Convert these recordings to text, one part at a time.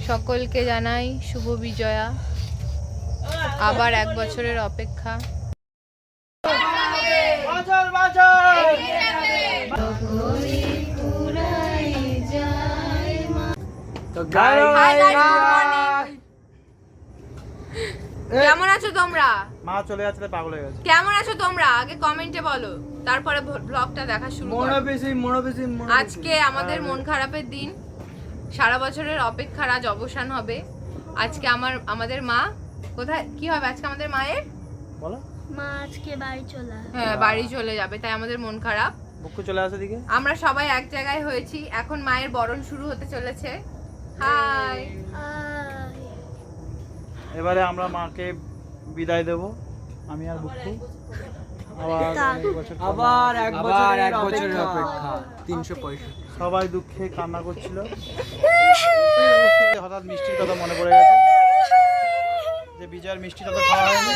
সকলকে জানাই শুভ বিজয়া। আবার 1 বছরের অপেক্ষা। কেমন আছো তোমরা? মা চলে যাচ্ছে তাই পাগল হয়ে গেছে। কেমন আছো তোমরা আগে কমেন্টে বলো, তারপরে ব্লগটা দেখা শুরু করো। আজকে আমাদের মন খারাপের দিন, সারা বছরের অপেক্ষার আজ অবসান হবে। আজকে আমাদের মা কোথায় কি হবে আজকে আমাদের মায়ের বলো, মা আজকে বাড়ি চলে আসবে। হ্যাঁ বাড়ি চলে যাবে, তাই আমাদের মন খারাপ। বুকু চলে আসে দিকে। আমরা সবাই এক জায়গায় হয়েছি, এখন মায়ের বরণ শুরু হতে চলেছে। হাই। এবারে আমরা মাকে বিদায় দেব, আমি আর বুকু। আবার এক বছরের অপেক্ষা 365। সবাই দুঃখে কান্না করছিল। হঠাৎ মিষ্টির কথা মনে পড়ে গেছে যে বিজয়ের মিষ্টিটা তো খাওয়া হয়নি।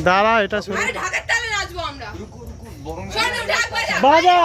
দাঁড়া, এটা শুনে ঢাকার তালে নাচবো আমরা। বাজা।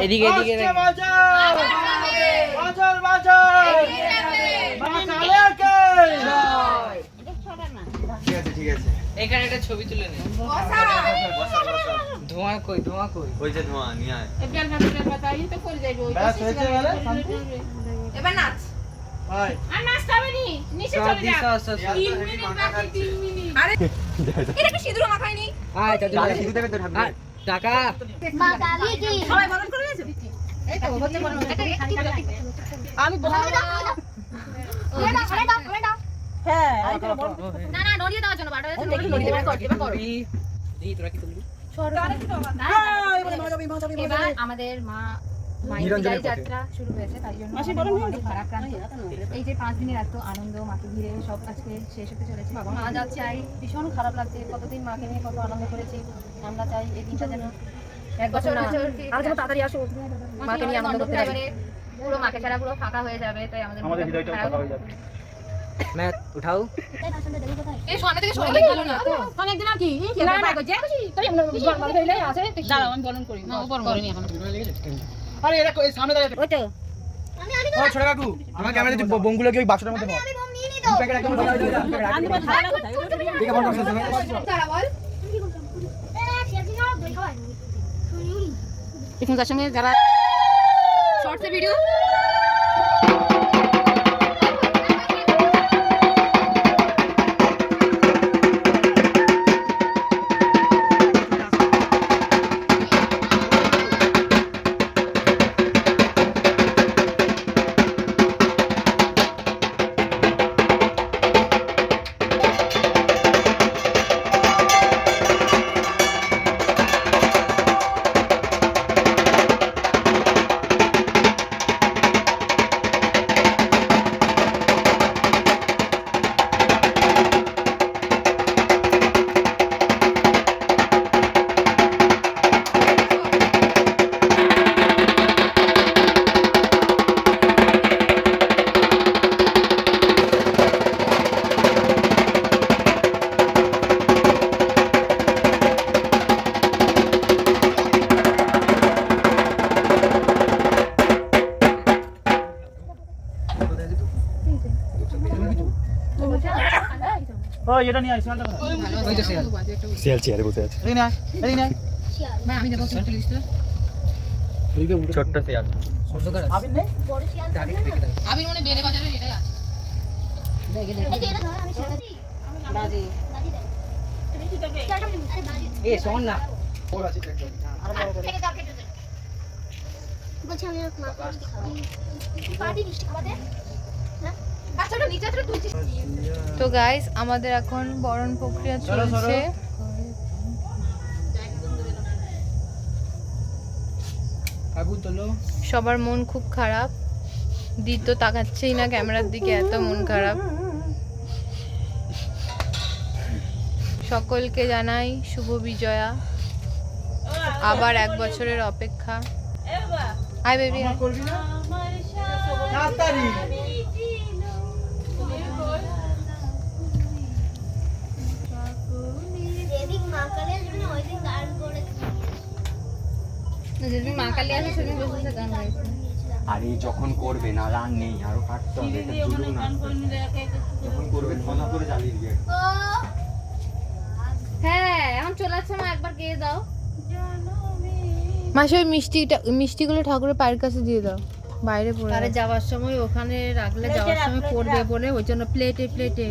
এদিকে এদিকে আসছে বছর বছর মা কালীকে জয়। ঠিক আছে ঠিক আছে, এখানে একটা ছবি তুলে নে। বসা বসা। ধোঁয়া কই ওই যে ধোঁয়া নিয়ে আয়। ব্যাস হয়েছে বলে শান্তি। এবার নাচ। ভাই আর নাচতে হবে নি, নিচে চলে যা। তিন 3 মিনিট বাকি, 3 মিনিট। আরে এটা কি সিঁদুর মাখায়নি? আয় চাচা শুরু দেবে তো ঠাকুর টাকা মা কালী কি সবাই বরণ করে দিয়েছো? এই তো হচ্ছে বরণ হচ্ছে। আমি বলবো ওরে দাও হ্যাঁ না না নড়িয়ে দেওয়ার জন্য বাটার জন্য নড়িয়ে দেবে কর এবার করো। এই তোরা কি তুলবি এবার আমাদের মা মায়ের বিদায় যাত্রা শুরু হয়েছে, তাই জন্য অনেক ভারাক্রান্ত। এই যে 5 দিনের এত আনন্দ মাকে ঘিরে সব আজকে শেষ হতে চলেছে। মা যাচ্ছে, চাই ভীষণ খারাপ লাগছে। কতদিন মাকে নিয়ে কত আনন্দ করেছি, আমরা চাই এই দিনটা যেন এক বছর না আর যেন তাড়াতাড়ি আসো, মাকে নিয়ে আনন্দ করতে পারি। পুরো মাকে ছাড়া পুরো ফাঁকা হয়ে যাবে, তাই আমাদের হৃদয়টা ফাঁকা হয়ে যাবে। मैं उठाओ এই সামনে থেকে সরে গেল না তো অনেক দিন আর কি কি ব্যাপার করছে তুই আমরা বল হইলে আছে দাঁড়াও আমি বরণ করি না ও বরণ করিনি এখন আরে এরা এই সামনে দাঁড়িয়ে ওই তো আমি ও ছোট কাকু আমার ক্যামেরা দিয়ে বোমগুলোকে ওই বাক্সটার মধ্যে দাও। আমি বম নিয়ে নি দাও প্যাকেট একদম আমি বল ধারা কোথায় ঠিক আছে বন্ধ করতে তারা বল এখন যার সঙ্গে যারা শর্টস ভিডিও ও এটা নিয়ে আয় শালটা কোথায়? ওই তো সিয়াল শিয়াল চেয়ারে বসে আছে। এদিকে আয় এদিকে আয়। ভাই আমি দেবো ছোট লিস্টটা ছোট্ট শিয়াল। অন্ধকার আবির নেই? বড় শিয়াল আগে দেখে দাও আমি মনে বেড়ে বাজারে এটাই আছে এই যে এটা ধর আমি শেখাচ্ছি বাজি বাজি দে তুমি কি করবে আরে বাজি এ শোন না ওর আছে একটা। থেকে দাও কেটে দে বলছি আমি মা পার্টি মিষ্টি খাওয়াতে আচ্ছা ওটা নিচে তুই তো গাইস আমাদের এখন বরণ প্রক্রিয়া চলছে। কাকু তোলো সবার মন খুব খারাপ, দিদ তো তাকাচ্ছেই না ক্যামেরার দিকে, এত মন খারাপ। সকলকে জানাই শুভ বিজয়া, আবার 1 বছরের অপেক্ষা। হাই বেবি করবি না? তাড়াতাড়ি। যেদিন মা কালের জন্য ওই দিন গান করেছি যেদিন মা কালী আসে সেদিন বসে বসে গান গাইছে। আরে যখন করবে না রান নেই আরো কাটতে হবে এটা জুলুম না যখন করবে ধনা করে চালিয়ে দিবে ও হ্যাঁ এখন চলে আসছে মা, একবার গিয়ে দাও মাসে ওই মিষ্টিগুলো ঠাকুরের পায়ের কাছে দিয়ে দাও, বাইরে পড়ে তারে যাওয়ার সময় ওখানে রাখলে যাওয়ার সময় পড়বে বলে ওই জন্য প্লেটে প্লেটে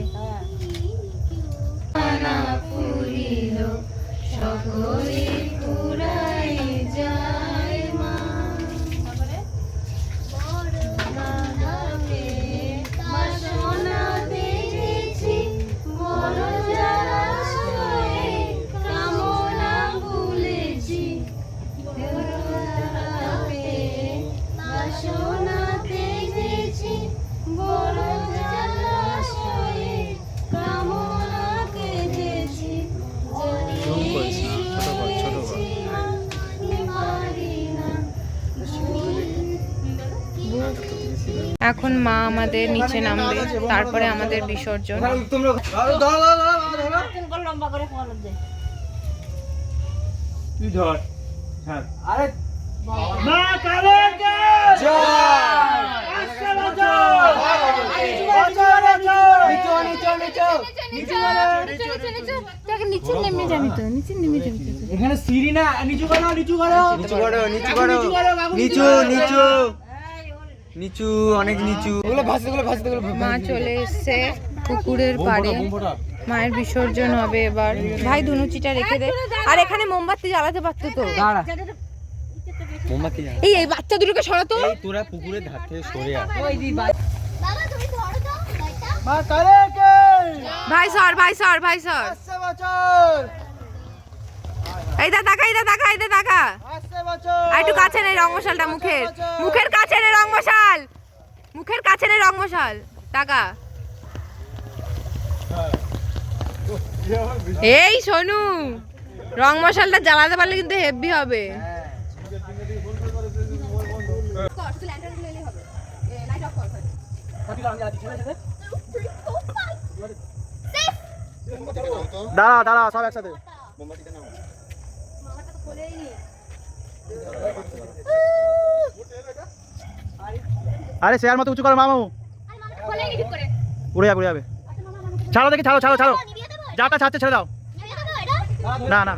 এখন মা আমাদের নিচে নামবে, তারপরে আমাদের বিসর্জন। তোমরা ধরো ধরো ধরো ধরো লম্বা করে ফল দে তুই ধর। হ্যাঁ আরে মা কালীকে জয়। 500 বছর। বছর বছর। এখানে সিঁড়ি না, নিচু করো, নিচু করো, নিচু করো, নিচু করো, নিচু নিচু নিচু, অনেক নিচু। মা চলে এসছে পুকুরের পাড়ে, মায়ের বিসর্জন হবে এবার। ভাই ধুনুচিটা রেখে দে, আর এখানে মোমবাতি জ্বালাতে পারতো তো। মোমবাতি জ্বালা। এই বাচ্চা দুটোকে সরাতো। এই তোরা পুকুরের ধার থেকে সরে আয়। বাবা তুমি ধরো তো লাইটটা। মা কালীকে ভাই সর, ভাই সর, ভাই সর। 500 বছর। এই দা তাকা, এই দা তাকা, এই দা তাকা। 500 বছর। আর একটু কাছে নে রংমশালটা, মুখের মুখের কাছে নে রংমশাল, মুখের কাছে নে রংমশাল, টাকা। এই সোনু, রংমশালটা জ্বালাতে পারলে কিন্তু হেভি হবে। দাঁড়া দাঁড়া সব একসাথে। আরে শেয়ার মতো উঁচু করো মামু, উড়ে যাবে উড়ে যাবে। ছাড়ো দেখি, ছাড়ো ছাড়ো ছাড়ো, যাটা ছাড়ছে ছেড়ে দাও। না না,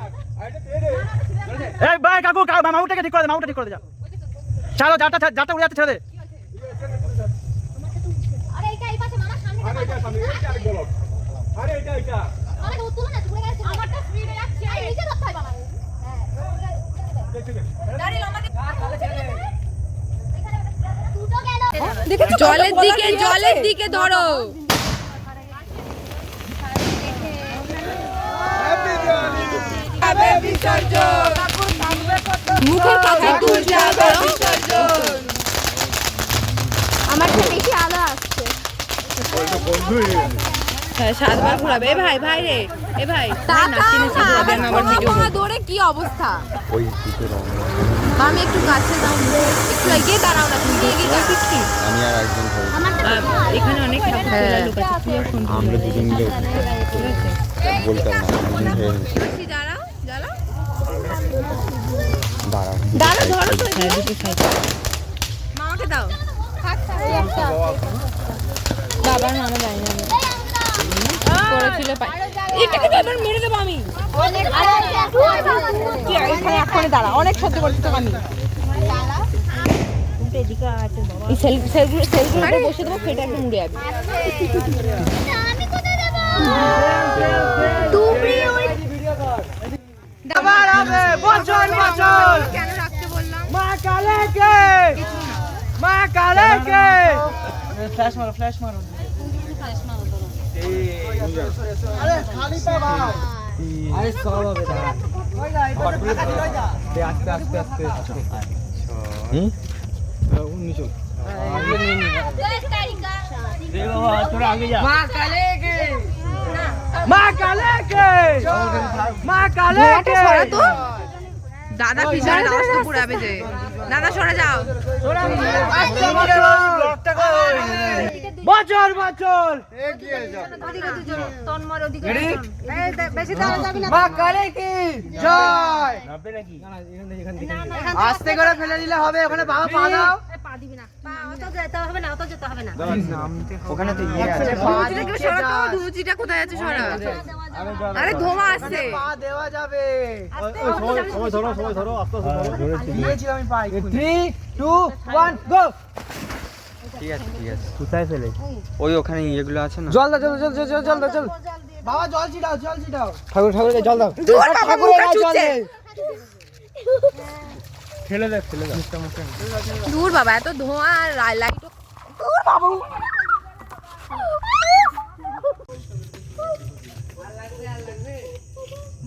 এই ভাই কাকু মামুটাকে ঠিক করে দে, মামুটা ঠিক করে দে, যা ছাড়ো, যাটা যাটা উড়ে যাচ্ছে ছেড়ে দে। আরে এইটা এই পাশে মামা সামনে আরে এটা আমাকে উত্তর না তুমি গেছে আমারটা স্পিডে যাচ্ছে আরে নিচে ধরতে হয় বাবা। হ্যাঁ দাঁড়ি লম্বাকে এখানে জলের দিকে, জলের দিকে ধরো। মুখের কাছে তুলতে হবে বিসর্জন। আমারটা বেশি আলো আসছে। 7বার ঘোরাবে। এ ভাই, ভাই রে, এ ভাই নাচতে নাচতে ঘোরাবে, আমি আবার ভিডিও করব। দৌড়ে কি অবস্থা? ওই দিকে রং। আমি একটু কাছে দাও, একটু এগিয়ে দাঁড়াও না, তুমি এগিয়ে দাঁড়াও। আমি আর একজন ধরবো। এখানে অনেক ঠাকুর তোলার লোক আছে, তুইও ফোন আমরা দুজন মিলে বলতে হবে না, দুজন ধরে নিচ্ছি। দাঁড়াও, দাঁড়াও, দাঁড়া দাঁড়াও, ধরো তো। মামাকে দাও। বাবার মামা যায় না করেছিল পাই। এটাকে তো এবার মেরে দেবো আমি। কি এখানে এখনই দাঁড়া, অনেক সহ্য করছি তো আমি। এই সেলগুলো বসে দেবো, ফেটে একদম উড়ে যাবে। আমি কোথায় দেব তুমি ওই আবার হবে বছর বছর। কেন রাখতে বললাম? মা কালীকে, মা কালীকে। ফ্ল্যাশ মারো, ফ্ল্যাশ মারো। আরে খালি পা ভাই। আরে সব হবে দাঁড়া। আস্তে আস্তে আস্তে আস্তে। হুম নিচু। 10 তারিখা দে বাবা তোরা আগে যা। মা কালীকে মা কালীকে, মা কালীকে। সরাতো দাদা পিছনে রাস্তা তো পুরাবে যে। দাদা সরে যাও। বছর বছর। মা কালীকে জয়। আস্তে করে ফেলে দিলে হবে, ওখানে বাবা পা দাও। ওখানে তো ইয়ে আছে। ধুনুচিটাকে সরাতো, ধুনুচিটা কোথায় আছে? সরা। আরে ধোঁয়া আসছে। পা দেওয়া যাবে। সময় ধরো আস্তে আস্তে ধরো। দিয়েছি আমি পা। 3 2 1 গো। ঠিক আছে ঠিক আছে। কোথায় ফেলে? ওই ওখানে ইয়েগুলো আছে না। জল দাও, জল জল জল জল দাও, জল। বাবা জল ছিটাও, জল ছিটাও। ঠাকুরকে জল দাও। ঠাকুরের গায়ে জল দে। ফেলে দে ফেলে দে। দূর বাবা, এত ধোঁয়া আর লাইট। দূর বাবু।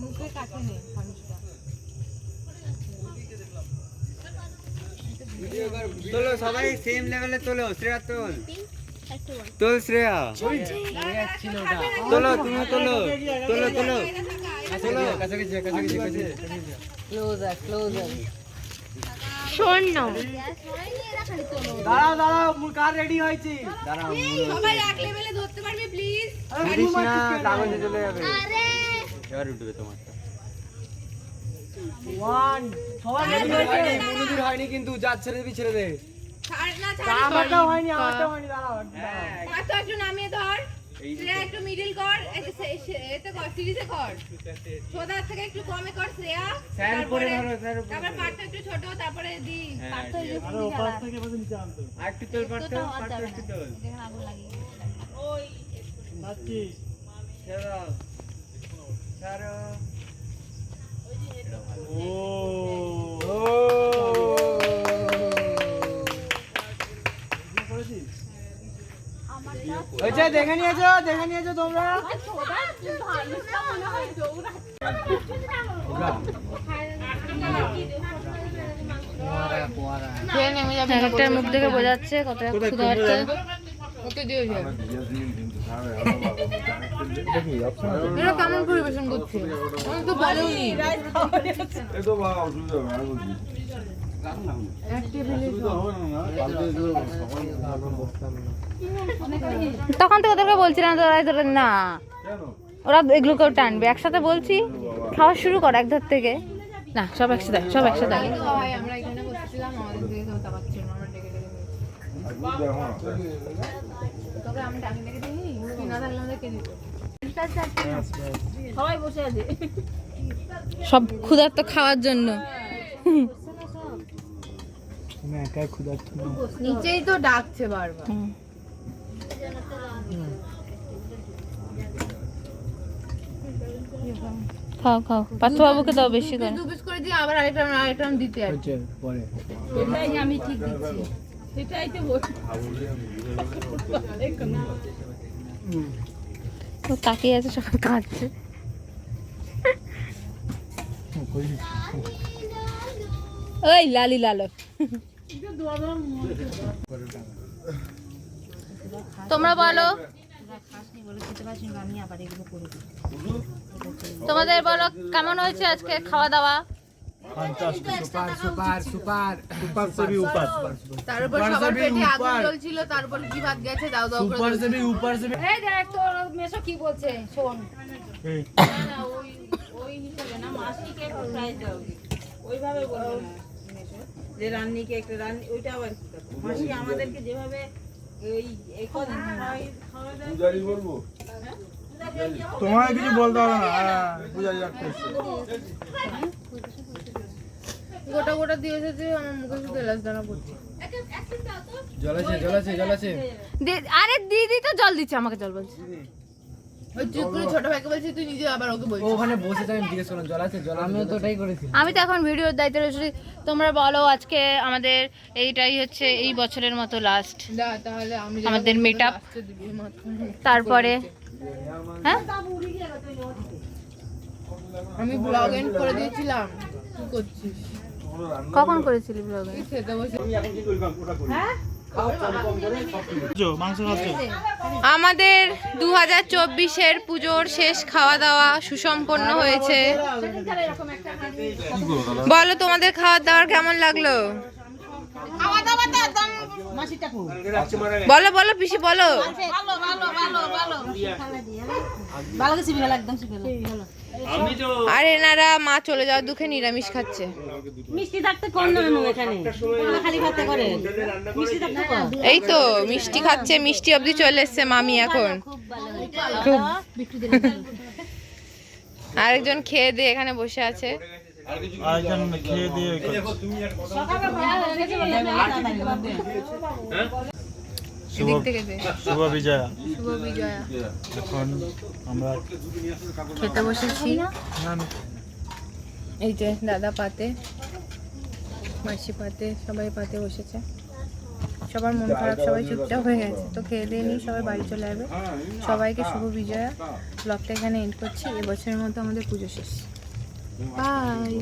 মুখে কাছে নে মানুষটা। তোলো সবাই সেম লেভেলে তোলো। শ্রেয়া তোল, তোল শ্রেয়া। তোলো তুমি তোলো, তোলো তোলো তোলো। ক্লোজার ক্লোজার শূন্য। দাঁড়াও দাঁড়াও, মুখ কার রেডি হয়েছি। দাঁড়াও সবাই এক লেভেলে ধরতে পারবে প্লিজ? কৃষ্ণা কাগজে চলে যাবে। আরে এবার উঠবে তোমারটা। মনুদির হয়নি কিন্তু যা ছেড়ে দিবি ছেড়ে দে। ছাড় না, ছাড়। আমারটাও হয়নি, আমারটাও হয়নি, দাঁড়াও। মাথা একটু নামিয়ে ধর, শ্রেয়া একটু মিডিল কর, এতে কর, সিরিজে কর, সোজা থেকে একটু কমে কর শ্রেয়া, তারপরে পাটটা একটু ছোট, তারপরে দি আরে ওপাশ থেকে বসে নিচে আনতো আরেকটু তোল পারতো, পারতো একটু তোল। নাচি ছেড়ে দাও। ছাড়ো। ও হয়েছে, দেখে নিয়েছো তোমরা? একটার মুখ দেখে বোঝা যাচ্ছে কতটা ক্ষুধা হচ্ছে। ওকে দিও যে এটা কেমন পরিবেশন করছে আমি তো বলেওনি তখন তো ওদেরকে বলছিলাম তোরা না, ওরা এগুলোকেও টানবে। একসাথে বলছি খাওয়া শুরু কর এক ধার থেকে। না, সব একসাথে সব একসাথে। ভাই আমরা এখানে বসেছিলাম, আমাদের দিকে কেউ তাকাচ্ছিল না, আমরা ডেকে ডেকে তোকে আমি ডাকি ডেকে দিই, তুই না থাকলে আমাদের কে দিত? সবাই বসে আছে সব ক্ষুধার্ত খাওয়ার জন্য। তুমি একাই ক্ষুধার্ত না। নিচেই তো ডাকছে বারবার। খাও খাও, পার্থ বাবুকে দাও বেশি করে। দু পিস করে দিয়ে আবার আরেকটা দিতে আছে। হচ্ছে পরে আমি ঠিক দিচ্ছি, সেটাই তো বলছি। ও তাকিয়ে আছে, সবাই কাঁদছে। ওই লালি লালো, তোমরা বলো, তোমাদের বলো কেমন হয়েছে আজকে খাওয়া দাওয়া? তার উপর সবার পেটে আগুন জ্বলছিল, তারপর কি ভাত গেছে দাও দাও করে এই দেখ তোর মেসো কি বলছে শোন। ওই হিসেবে না, মাসিকে প্রাইজ দাও ওইভাবে বলবো না যে রান্নিকে একটা রান্নি, ওইটা আবার মাসি আমাদেরকে যেভাবে ওই একদিন খাওয়া দাওয়া বলবো তোমার কিছু বলতে হবে না, পূজা যাচ্ছে। গোটা গোটা দিয়ে এসেছে, আমার মুখে শুধু এলাচ দানা পড়ছে। জল আছে। আরে দিদি তো জল দিচ্ছে, আমাকে জল বলছে। ওই চুপ করে ছোট ভাইকে বলছি, তুই নিজে আবার ওকে বলছিস। ওখানে বসে আমি জিজ্ঞেস করলাম জল আছে, আমিও তো ওটাই করেছি। আমি তো এখন ভিডিওর দায়িত্বে রয়েছি। তোমরা বলো আজকে আমাদের এইটাই হচ্ছে এই বছরের মতো লাস্ট দা তাহলে আমি আমাদের meet up। আসতে দিবি মাত্র। তারপরে হ্যাঁ আমি ব্লগ এন্ড করে দিয়েছিলাম, কি করছিস? কখন করেছিলি ব্লগে? খেতে বসে মাংস খাচ্ছ? আমাদের 2024-এর পুজোর শেষ খাওয়া দাওয়া সুসম্পন্ন হয়েছে। বলো তোমাদের খাওয়া দাওয়ার কেমন লাগলো? বলো বলো পিসি বলো। আর এনারা মা চলে যাওয়ার দুঃখে নিরামিষ খাচ্ছে। এই তো মিষ্টি খাচ্ছে, মিষ্টি অবধি চলে এসছে মামি এখন। আরেকজন খেয়ে দিয়ে এখানে বসে আছে। আরেকজন খেয়ে দিয়ে এদিক থেকে দে। শুভ বিজয়া। শুভ বিজয়া। এখন আমরা খেতে বসেছি। এই যে দাদা পাতে, মাসি পাতে, সবাই পাতে বসেছে। সবার মন খারাপ, সবাই চুপচাপ হয়ে গেছে। তো খেয়ে দিয়ে নিয়ে সবাই বাড়ি চলে যাবে। সবাইকে শুভ বিজয়া। ব্লগটা এখানে এন্ড করছি। এবছরের মতো আমাদের পুজো শেষ। বাই।